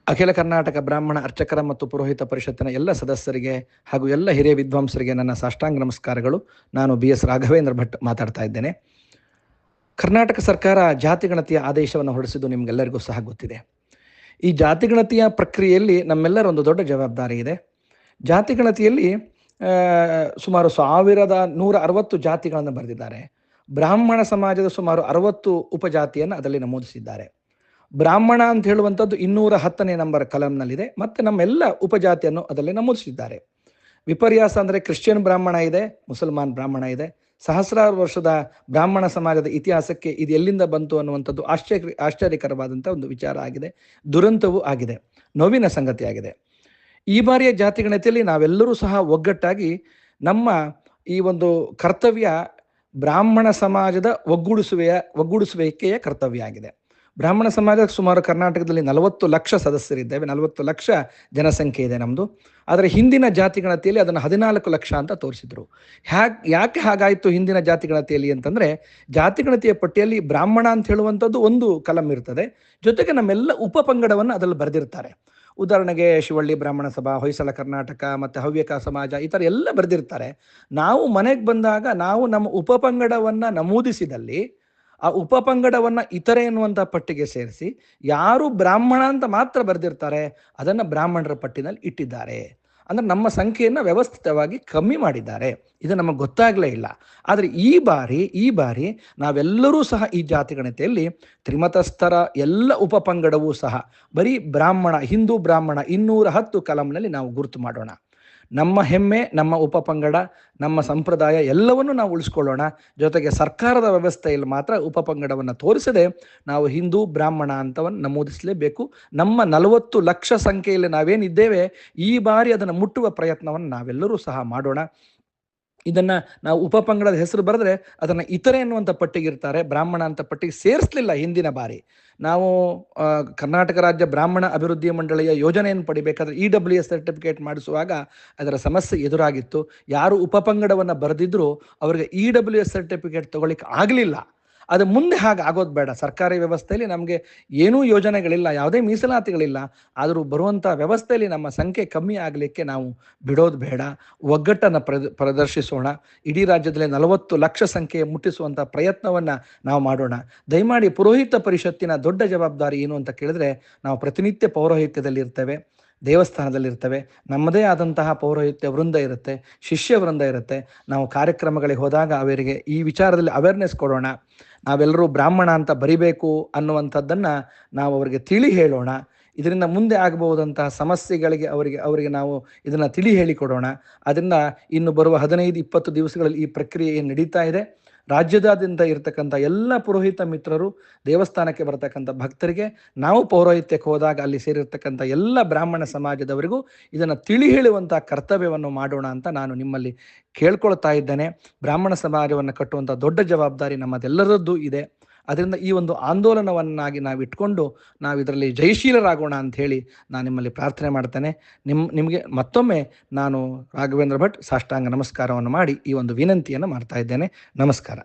ಅಖಿಲ ಕರ್ನಾಟಕ ಬ್ರಾಹ್ಮಣ ಅರ್ಚಕರ ಮತ್ತು ಪುರೋಹಿತ ಪರಿಷತ್ತಿನ ಎಲ್ಲ ಸದಸ್ಯರಿಗೆ ಹಾಗೂ ಎಲ್ಲ ಹಿರಿಯ ವಿದ್ವಾಂಸರಿಗೆ ನನ್ನ ಸಾಷ್ಟಾಂಗ ನಮಸ್ಕಾರಗಳು. ನಾನು BS ರಾಘವೇಂದ್ರ ಭಟ್ ಮಾತಾಡ್ತಾ ಇದ್ದೇನೆ. ಕರ್ನಾಟಕ ಸರ್ಕಾರ ಜಾತಿಗಣತಿಯ ಆದೇಶವನ್ನು ಹೊರಡಿಸಿದ್ದು ನಿಮಗೆಲ್ಲರಿಗೂ ಸಹ ಗೊತ್ತಿದೆ. ಈ ಜಾತಿಗಣತಿಯ ಪ್ರಕ್ರಿಯೆಯಲ್ಲಿ ನಮ್ಮೆಲ್ಲರ ಒಂದು ದೊಡ್ಡ ಜವಾಬ್ದಾರಿ ಇದೆ. ಜಾತಿಗಣತಿಯಲ್ಲಿ ಸುಮಾರು 1160 ಜಾತಿಗಳನ್ನು ಬರೆದಿದ್ದಾರೆ. ಬ್ರಾಹ್ಮಣ ಸಮಾಜದ ಸುಮಾರು 60 ಉಪಜಾತಿಯನ್ನು ಅದರಲ್ಲಿ ನಮೂದಿಸಿದ್ದಾರೆ. ಬ್ರಾಹ್ಮಣ ಅಂತ ಹೇಳುವಂಥದ್ದು 210ನೇ ನಂಬರ್ ಕಲಂನಲ್ಲಿದೆ. ಮತ್ತು ನಮ್ಮೆಲ್ಲ ಉಪಜಾತಿಯನ್ನು ಅದರಲ್ಲಿ ನಮೂದಿಸಿದ್ದಾರೆ. ವಿಪರ್ಯಾಸ ಅಂದರೆ ಕ್ರಿಶ್ಚಿಯನ್ ಬ್ರಾಹ್ಮಣ ಇದೆ, ಮುಸಲ್ಮಾನ್ ಬ್ರಾಹ್ಮಣ ಇದೆ. ಸಹಸ್ರಾರು ವರ್ಷದ ಬ್ರಾಹ್ಮಣ ಸಮಾಜದ ಇತಿಹಾಸಕ್ಕೆ ಇದು ಎಲ್ಲಿಂದ ಬಂತು ಅನ್ನುವಂಥದ್ದು ಆಶ್ಚರ್ಯಕರವಾದಂಥ ಒಂದು ವಿಚಾರ ಆಗಿದೆ, ದುರಂತವೂ ಆಗಿದೆ, ನೋವಿನ ಸಂಗತಿಯಾಗಿದೆ. ಈ ಬಾರಿಯ ಜಾತಿಗಣತಿಯಲ್ಲಿ ನಾವೆಲ್ಲರೂ ಸಹ ಒಗ್ಗಟ್ಟಾಗಿ ನಮ್ಮ ಈ ಒಂದು ಕರ್ತವ್ಯ ಬ್ರಾಹ್ಮಣ ಸಮಾಜದ ಒಗ್ಗೂಡಿಸುವಿಕೆಯ ಕರ್ತವ್ಯ ಆಗಿದೆ. ಬ್ರಾಹ್ಮಣ ಸಮಾಜ ಸುಮಾರು ಕರ್ನಾಟಕದಲ್ಲಿ 40 ಲಕ್ಷ ಸದಸ್ಯರಿದ್ದೇವೆ, 40 ಲಕ್ಷ ಜನಸಂಖ್ಯೆ ಇದೆ ನಮ್ಮದು. ಆದರೆ ಹಿಂದಿನ ಜಾತಿಗಣತಿಯಲ್ಲಿ ಅದನ್ನು 14 ಲಕ್ಷ ಅಂತ ತೋರಿಸಿದ್ರು. ಯಾಕೆ ಹಾಗಾಯಿತು ಹಿಂದಿನ ಜಾತಿಗಣತಿಯಲ್ಲಿ ಅಂತಂದರೆ, ಜಾತಿಗಣತಿಯ ಪಟ್ಟಿಯಲ್ಲಿ ಬ್ರಾಹ್ಮಣ ಅಂತ ಹೇಳುವಂಥದ್ದು ಒಂದು ಕಲಂ ಇರ್ತದೆ, ಜೊತೆಗೆ ನಮ್ಮೆಲ್ಲ ಉಪಪಂಗಡವನ್ನು ಅದರಲ್ಲಿ ಬರೆದಿರ್ತಾರೆ. ಉದಾಹರಣೆಗೆ ಶಿವಳ್ಳಿ ಬ್ರಾಹ್ಮಣ ಸಭಾ, ಹೊಯ್ಸಳ ಕರ್ನಾಟಕ ಮತ್ತು ಹವ್ಯಕ ಸಮಾಜ, ಈ ಥರ ಎಲ್ಲ ಬರೆದಿರ್ತಾರೆ. ನಾವು ಮನೆಗೆ ಬಂದಾಗ ನಾವು ನಮ್ಮ ಉಪಪಂಗಡವನ್ನು ನಮೂದಿಸಿದಲ್ಲಿ ಆ ಉಪಪಂಗಡವನ್ನು ಇತರೆ ಎನ್ನುವಂಥ ಪಟ್ಟಿಗೆ ಸೇರಿಸಿ ಯಾರು ಬ್ರಾಹ್ಮಣ ಅಂತ ಮಾತ್ರ ಬರೆದಿರ್ತಾರೆ ಅದನ್ನು ಬ್ರಾಹ್ಮಣರ ಪಟ್ಟಿನಲ್ಲಿ ಇಟ್ಟಿದ್ದಾರೆ. ಅಂದರೆ ನಮ್ಮ ಸಂಖ್ಯೆಯನ್ನು ವ್ಯವಸ್ಥಿತವಾಗಿ ಕಮ್ಮಿ ಮಾಡಿದ್ದಾರೆ. ಇದು ನಮಗೆ ಗೊತ್ತಾಗಲೇ ಇಲ್ಲ. ಆದರೆ ಈ ಬಾರಿ ನಾವೆಲ್ಲರೂ ಸಹ ಈ ಜಾತಿಗಣತಿಯಲ್ಲಿ ತ್ರಿಮತಸ್ಥರ ಎಲ್ಲ ಉಪಪಂಗಡವೂ ಸಹ ಬರೀ ಬ್ರಾಹ್ಮಣ, ಹಿಂದೂ ಬ್ರಾಹ್ಮಣ 210 ಕಲಂನಲ್ಲಿ ನಾವು ಗುರುತು ಮಾಡೋಣ. ನಮ್ಮ ಹೆಮ್ಮೆ, ನಮ್ಮ ಉಪಪಂಗಡ, ನಮ್ಮ ಸಂಪ್ರದಾಯ ಎಲ್ಲವನ್ನೂ ನಾವು ಉಳಿಸ್ಕೊಳ್ಳೋಣ. ಜೊತೆಗೆ ಸರ್ಕಾರದ ವ್ಯವಸ್ಥೆಯಲ್ಲಿ ಮಾತ್ರ ಉಪಪಂಗಡವನ್ನು ತೋರಿಸದೆ ನಾವು ಹಿಂದೂ ಬ್ರಾಹ್ಮಣ ಅಂತವನ್ನು ನಮೂದಿಸಲೇಬೇಕು. ನಮ್ಮ 40 ಲಕ್ಷ ಸಂಖ್ಯೆಯಲ್ಲಿ ನಾವೇನಿದ್ದೇವೆ ಈ ಬಾರಿ ಅದನ್ನು ಮುಟ್ಟುವ ಪ್ರಯತ್ನವನ್ನು ನಾವೆಲ್ಲರೂ ಸಹ ಮಾಡೋಣ. ಇದನ್ನು ನಾವು ಉಪಪಂಗಡದ ಹೆಸರು ಬರೆದ್ರೆ ಅದನ್ನು ಇತರೆ ಎನ್ನುವಂಥ ಪಟ್ಟಿಗೆ ಇರ್ತಾರೆ, ಬ್ರಾಹ್ಮಣ ಅಂತ ಪಟ್ಟಿಗೆ ಸೇರಿಸಲಿಲ್ಲ. ಹಿಂದಿನ ಬಾರಿ ನಾವು ಕರ್ನಾಟಕ ರಾಜ್ಯ ಬ್ರಾಹ್ಮಣ ಅಭಿವೃದ್ಧಿ ಮಂಡಳಿಯ ಯೋಜನೆಯನ್ನು ಪಡಿಬೇಕಾದ್ರೆ EWS ಸರ್ಟಿಫಿಕೇಟ್ ಮಾಡಿಸುವಾಗ ಅದರ ಸಮಸ್ಯೆ ಎದುರಾಗಿತ್ತು. ಯಾರು ಉಪಪಂಗಡವನ್ನು ಬರೆದಿದ್ರು ಅವರಿಗೆ EWS ಸರ್ಟಿಫಿಕೇಟ್ ತಗೊಳ್ಳಿಕ್ಕೆ ಆಗಲಿಲ್ಲ. ಅದು ಮುಂದೆ ಹಾಗೆ ಆಗೋದು ಬೇಡ. ಸರ್ಕಾರಿ ವ್ಯವಸ್ಥೆಯಲ್ಲಿ ನಮಗೆ ಏನೂ ಯೋಜನೆಗಳಿಲ್ಲ, ಯಾವುದೇ ಮೀಸಲಾತಿಗಳಿಲ್ಲ. ಆದರೂ ಬರುವಂಥ ವ್ಯವಸ್ಥೆಯಲ್ಲಿ ನಮ್ಮ ಸಂಖ್ಯೆ ಕಮ್ಮಿ ಆಗಲಿಕ್ಕೆ ನಾವು ಬಿಡೋದು ಬೇಡ. ಒಗ್ಗಟ್ಟನ್ನು ಪ್ರದರ್ಶಿಸೋಣ. ಇಡೀ ರಾಜ್ಯದಲ್ಲಿ 40 ಲಕ್ಷ ಸಂಖ್ಯೆ ಮುಟ್ಟಿಸುವಂಥ ಪ್ರಯತ್ನವನ್ನು ನಾವು ಮಾಡೋಣ. ದಯಮಾಡಿ ಪುರೋಹಿತ ಪರಿಷತ್ತಿನ ದೊಡ್ಡ ಜವಾಬ್ದಾರಿ ಏನು ಅಂತ ಕೇಳಿದ್ರೆ, ನಾವು ಪ್ರತಿನಿತ್ಯ ಪೌರೋಹಿತ್ಯದಲ್ಲಿ ಇರ್ತೇವೆ, ದೇವಸ್ಥಾನದಲ್ಲಿರ್ತೇವೆ, ನಮ್ಮದೇ ಆದಂತಹ ಪೌರೋಹಿತ್ಯ ವೃಂದ ಇರುತ್ತೆ, ಶಿಷ್ಯ ವೃಂದ ಇರುತ್ತೆ. ನಾವು ಕಾರ್ಯಕ್ರಮಗಳಿಗೆ ಹೋದಾಗ ಅವರಿಗೆ ಈ ವಿಚಾರದಲ್ಲಿ ಅವೇರ್ನೆಸ್ ಕೊಡೋಣ. ನಾವೆಲ್ಲರೂ ಬ್ರಾಹ್ಮಣ ಅಂತ ಬರಿಬೇಕು ಅನ್ನುವಂಥದ್ದನ್ನು ನಾವು ಅವರಿಗೆ ತಿಳಿ ಹೇಳೋಣ. ಇದರಿಂದ ಮುಂದೆ ಆಗಬಹುದಂತಹ ಸಮಸ್ಯೆಗಳಿಗೆ ಅವರಿಗೆ ನಾವು ಇದನ್ನು ತಿಳಿ ಹೇಳಿಕೊಡೋಣ. ಅದರಿಂದ ಇನ್ನು ಬರುವ 15-20 ದಿವಸಗಳಲ್ಲಿ ಈ ಪ್ರಕ್ರಿಯೆ ಏನು ನಡೀತಾ ಇದೆ, ರಾಜ್ಯದಾದ್ಯಂತ ಇರತಕ್ಕಂಥ ಎಲ್ಲ ಪುರೋಹಿತ ಮಿತ್ರರು, ದೇವಸ್ಥಾನಕ್ಕೆ ಬರತಕ್ಕಂಥ ಭಕ್ತರಿಗೆ, ನಾವು ಪೌರೋಹಿತ್ಯಕ್ಕೆ ಹೋದಾಗ ಅಲ್ಲಿ ಸೇರಿರ್ತಕ್ಕಂಥ ಎಲ್ಲ ಬ್ರಾಹ್ಮಣ ಸಮಾಜದವರಿಗೂ ಇದನ್ನು ತಿಳಿ ಹೇಳುವಂಥ ಕರ್ತವ್ಯವನ್ನು ಮಾಡೋಣ ಅಂತ ನಾನು ನಿಮ್ಮಲ್ಲಿ ಕೇಳ್ಕೊಳ್ತಾ ಇದ್ದೇನೆ. ಬ್ರಾಹ್ಮಣ ಸಮಾಜವನ್ನು ಕಟ್ಟುವಂಥ ದೊಡ್ಡ ಜವಾಬ್ದಾರಿ ನಮ್ಮದೆಲ್ಲರದ್ದು ಇದೆ. ಅದರಿಂದ ಈ ಒಂದು ಆಂದೋಲನವನ್ನಾಗಿ ನಾವು ಇಟ್ಕೊಂಡು ನಾವು ಇದರಲ್ಲಿ ಜಯಶೀಲರಾಗೋಣ ಅಂತ ಹೇಳಿ ನಾನು ನಿಮ್ಮಲ್ಲಿ ಪ್ರಾರ್ಥನೆ ಮಾಡ್ತೇನೆ. ನಿಮಗೆ ಮತ್ತೊಮ್ಮೆ ನಾನು ರಾಘವೇಂದ್ರ ಭಟ್ ಸಾಷ್ಟಾಂಗ ನಮಸ್ಕಾರವನ್ನು ಮಾಡಿ ಈ ಒಂದು ವಿನಂತಿಯನ್ನು ಮಾಡ್ತಾ ಇದ್ದೇನೆ. ನಮಸ್ಕಾರ.